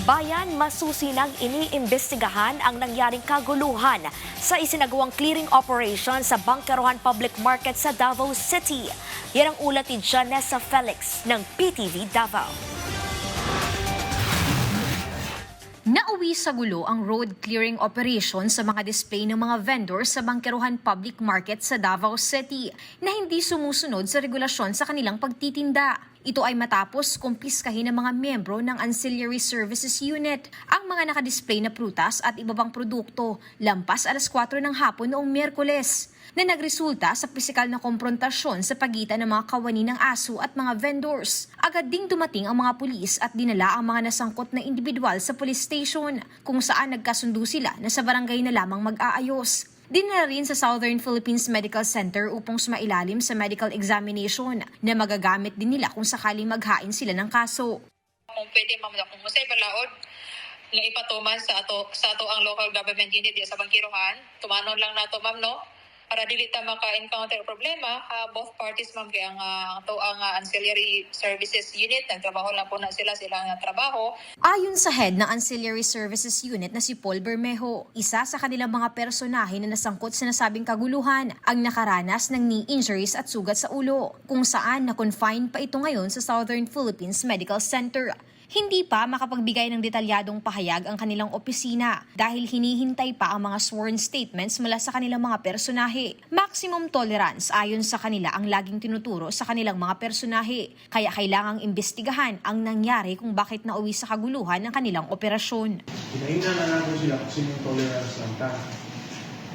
bayan masusinang iniimbestigahan ang nangyaring kaguluhan sa isinagawang clearing operation sa Bangkerohan Public Market sa Davao City. Yan ang ulat ni Janessa Felix ng PTV Davao. Nauwi sa gulo ang road clearing operation sa mga display ng mga vendors sa Bangkerohan Public Market sa Davao City na hindi sumusunod sa regulasyon sa kanilang pagtitinda. Ito ay matapos kumpiskahin ng mga miyembro ng Ancillary Services Unit ang mga nakadisplay na prutas at iba pang produkto lampas alas 4 ng hapon noong Miyerkules na nagresulta sa pisikal na komprontasyon sa pagitan ng mga kawani ng aso at mga vendors. Agad ding dumating ang mga pulis at dinala ang mga nasangkot na individual sa police station kung saan nagkasundo sila na sa barangay na lamang mag-aayos. Dinala rin sa Southern Philippines Medical Center upang sumailalim sa medical examination na magagamit din nila kung sakaling maghain sila ng kaso. Kung pwede kung musay balaod nga ipatuman sa ato ang local government unit diya sa Bangkerohan, tumanon lang nato ma'am no para dili ta maka-encounter problema. Both parties ma'am kay ang ancillary services unit nagtrabaho lang po na silang trabaho. Ayon sa head ng Ancillary Services Unit na si Paul Bermejo, isa sa kanilang mga personahe na nasangkot sa nasabing kaguluhan ang nakaranas ng knee injuries at sugat sa ulo, kung saan na-confine pa ito ngayon sa Southern Philippines Medical Center. Hindi pa makapagbigay ng detalyadong pahayag ang kanilang opisina dahil hinihintay pa ang mga sworn statements mula sa kanilang mga personahe. Maximum tolerance ayon sa kanila ang laging tinuturo sa kanilang mga personahe, kaya kailangang imbestigahan ang nangyari kung bakit nauwi sa kaguluhan ng kanilang operasyon. Hinahinga na natin sila kasi yung tolerance lang ta.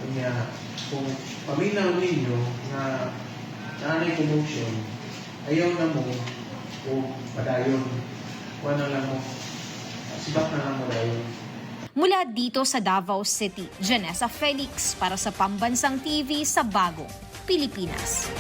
Kanya, kung paminaw ninyo na nanay commotion, ayaw na mo o padayon. Wala lang mo. Sibak na lang mo dahil. Mula dito sa Davao City, Janessa Felix para sa Pambansang TV sa Bagong Pilipinas.